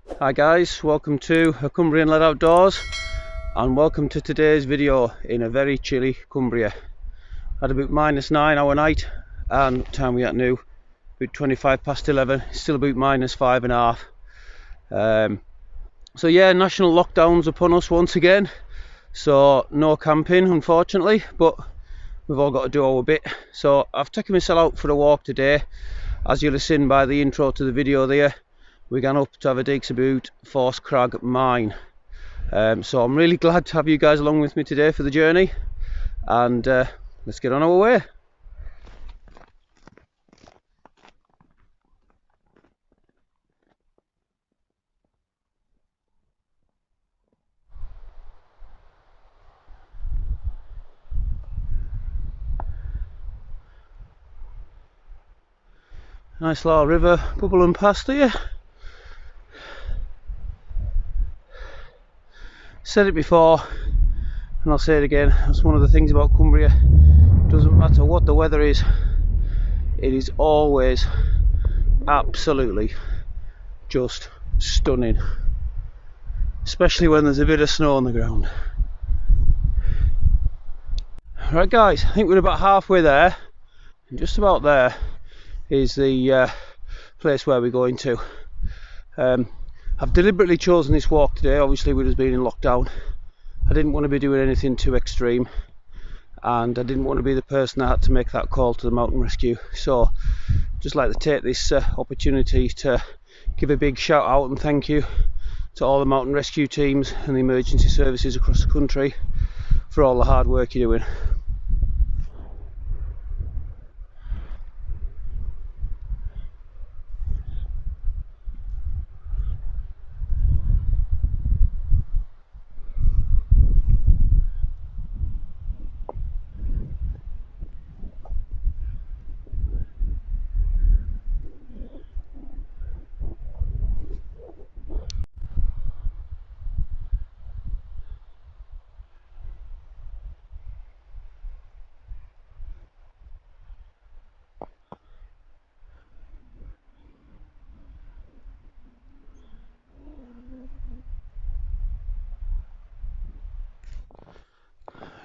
Hi guys, welcome to a Cumbrian Led Outdoors and welcome to today's video in a very chilly Cumbria. Had about -9 our night and what time we at now? About 25 past 11, still about -5.5. So yeah, national lockdowns upon us once again, so no camping unfortunately, but we've all got to do our bit. So I've taken myself out for a walk today. As you'll have seen by the intro to the video there, we're going up to have a dig about Force Crag Mine. So I'm really glad to have you guys along with me today for the journey, and let's get on our way. Nice little river bubbling past here. Said it before and I'll say it again, that's one of the things about Cumbria. It doesn't matter what the weather is, it is always absolutely just stunning, especially when there's a bit of snow on the ground. Right guys, I think we're about halfway there, and just about there is the place where we're going to. I've deliberately chosen this walk today, obviously with us being in lockdown. I didn't want to be doing anything too extreme, and I didn't want to be the person that had to make that call to the mountain rescue. So just like to take this opportunity to give a big shout out and thank you to all the mountain rescue teams and the emergency services across the country for all the hard work you're doing.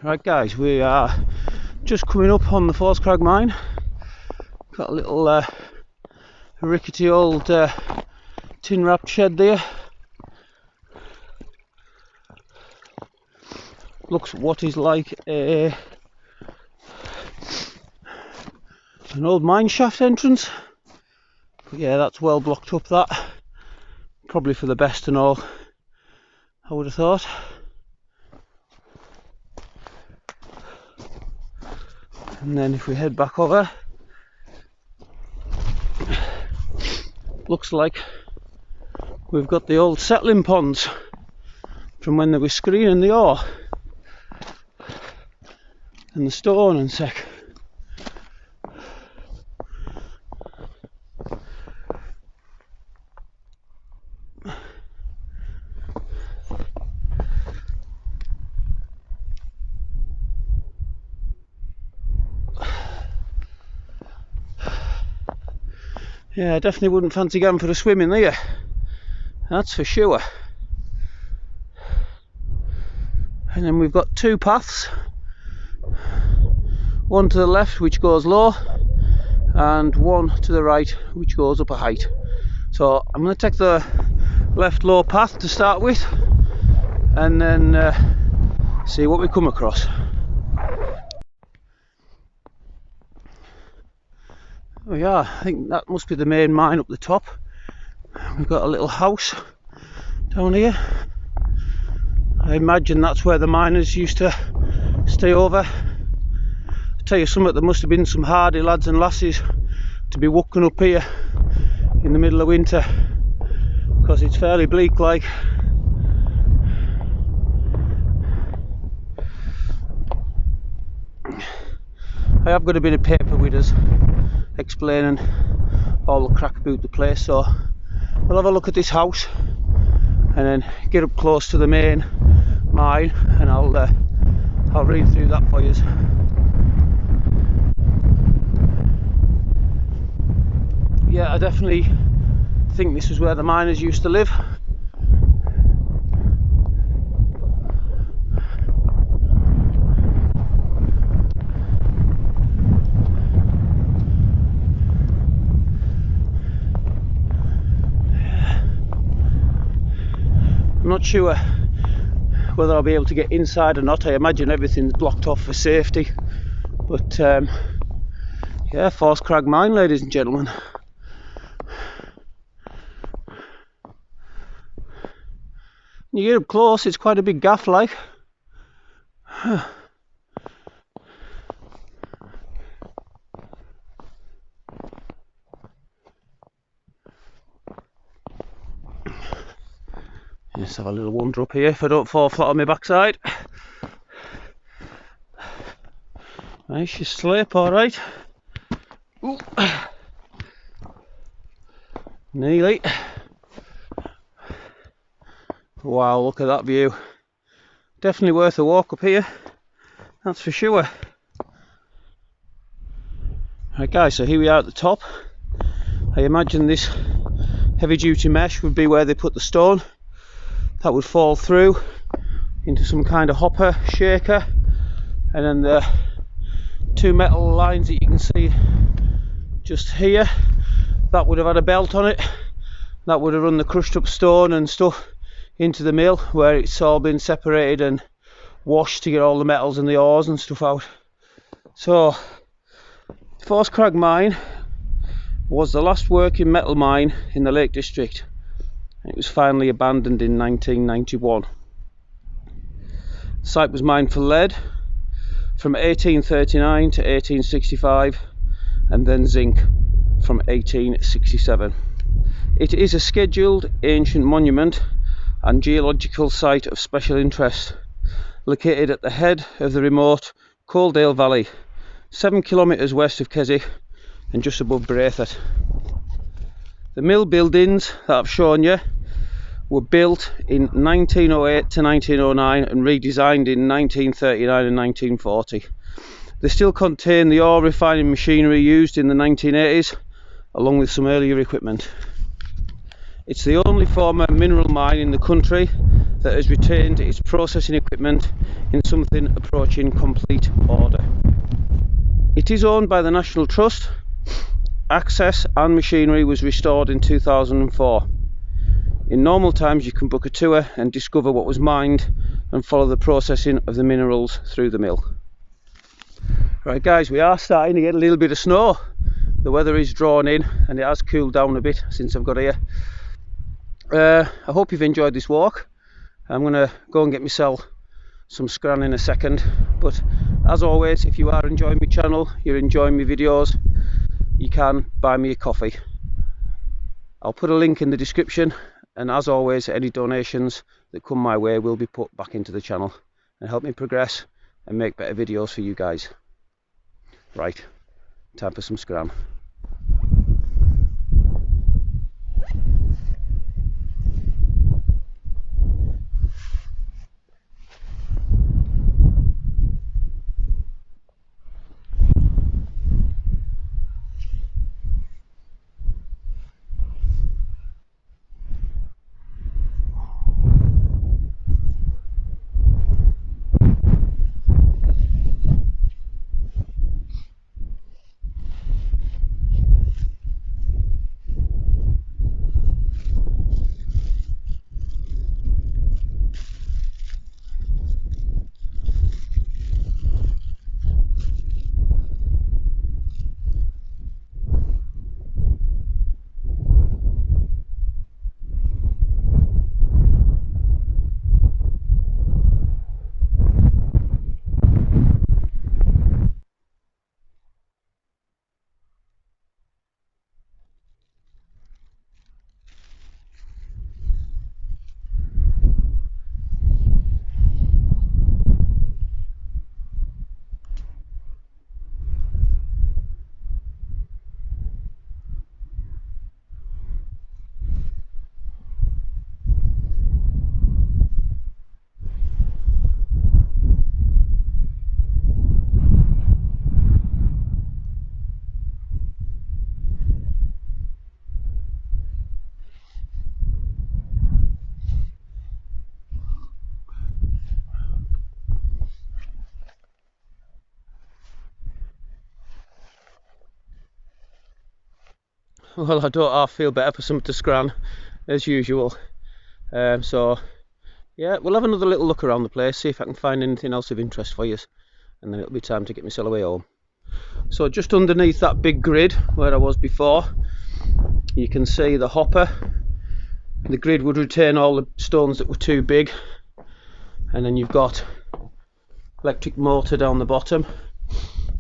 Right guys, we are just coming up on the Force Crag Mine. Got a little rickety old tin wrapped shed there. Looks what is like an old mine shaft entrance, but yeah, that's well blocked up, that probably for the best and all, I would have thought. And then if we head back over, looks like we've got the old settling ponds from when they were screening the ore and the stone and sec. Yeah, I definitely wouldn't fancy going for a swim in there, that's for sure. And then we've got two paths, one to the left which goes low and one to the right which goes up a height. So I'm going to take the left low path to start with and then see what we come across. Oh yeah, I think that must be the main mine up the top. We've got a little house down here. I imagine that's where the miners used to stay over. I tell you something, there must have been some hardy lads and lasses to be walking up here in the middle of winter, because it's fairly bleak like. I have got a bit of paper with us explaining all the crack about the place, so we'll have a look at this house and then get up close to the main mine and I'll read through that for you. Yeah, I definitely think this is where the miners used to live. not sure whether I'll be able to get inside or not. I imagine everything's blocked off for safety, but yeah, Force Crag Mine, ladies and gentlemen. You get up close, it's quite a big gaff, like. Just have a little wander up here if I don't fall flat on my backside. Nice, you slip, alright. Nearly. Wow, look at that view. Definitely worth a walk up here, that's for sure. Right guys, so here we are at the top. I imagine this heavy duty mesh would be where they put the stone. That would fall through into some kind of hopper shaker, and then the two metal lines that you can see just here, that would have had a belt on it. That would have run the crushed up stone and stuff into the mill, where it's all been separated and washed to get all the metals and the ores and stuff out. So Force Crag Mine was the last working metal mine in the Lake District. It was finally abandoned in 1991. The site was mined for lead from 1839 to 1865, and then zinc from 1867. It is a scheduled ancient monument and geological site of special interest, located at the head of the remote Coaldale Valley, 7 kilometres west of Keswick and just above Braithwaite. The mill buildings that I've shown you were built in 1908 to 1909 and redesigned in 1939 and 1940. They still contain the ore refining machinery used in the 1980s, along with some earlier equipment. It's the only former mineral mine in the country that has retained its processing equipment in something approaching complete order. It is owned by the National Trust. Access and machinery was restored in 2004. In normal times you can book a tour and discover what was mined and follow the processing of the minerals through the mill. Right guys, we are starting to get a little bit of snow. The weather is drawn in and it has cooled down a bit since I've got here. I hope you've enjoyed this walk. I'm going to go and get myself some scran in a second, but as always, if you are enjoying my channel, you're enjoying my videos, you can buy me a coffee. I'll put a link in the description, and as always, any donations that come my way will be put back into the channel and help me progress and make better videos for you guys. Right, time for some scran. Well, I don't half feel better for something to scran as usual. So yeah, we'll have another little look around the place, see if I can find anything else of interest for you, and then it'll be time to get myself away home. So just underneath that big grid where I was before, you can see the hopper. The grid would retain all the stones that were too big, and then you've got electric motor down the bottom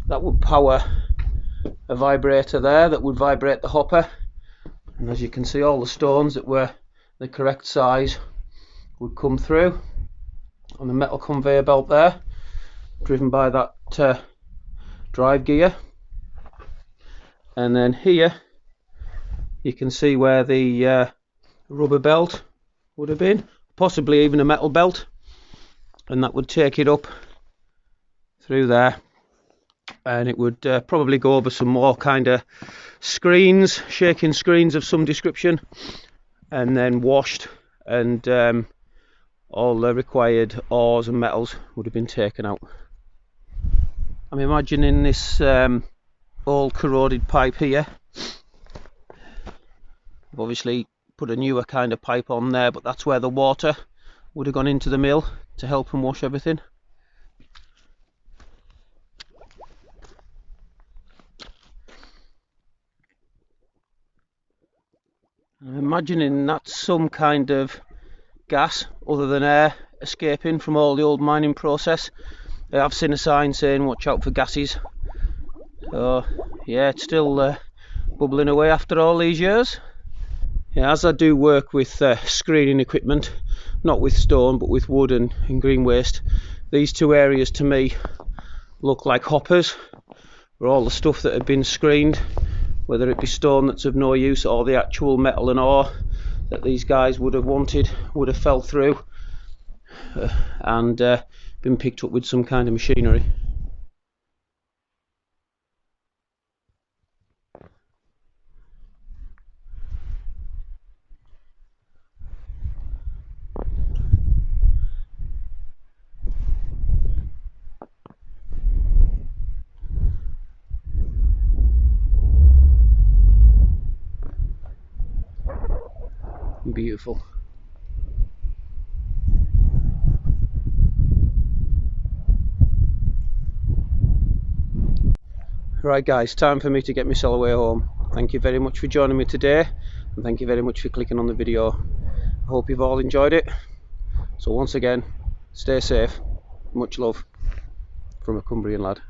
that would power a vibrator there that would vibrate the hopper, and as you can see, all the stones that were the correct size would come through on the metal conveyor belt there, driven by that drive gear. And then here you can see where the rubber belt would have been, possibly even a metal belt, and that would take it up through there, and it would probably go over some more kind of screens, shaking screens of some description, and then washed, and all the required ores and metals would have been taken out. I'm imagining this old corroded pipe here. I've obviously put a newer kind of pipe on there, but that's where the water would have gone into the mill to help them wash everything. I'm imagining that's some kind of gas other than air escaping from all the old mining process. I've seen a sign saying watch out for gases, so yeah, it's still bubbling away after all these years. Yeah, as I do work with screening equipment, not with stone but with wood and green waste, these two areas to me look like hoppers where all the stuff that had been screened, whether it be stone that's of no use or the actual metal and ore that these guys would have wanted, would have fell through and been picked up with some kind of machinery. Beautiful. Right guys, time for me to get myself away home. Thank you very much for joining me today, and thank you very much for clicking on the video. I hope you've all enjoyed it. So once again, stay safe. Much love from a Cumbrian lad.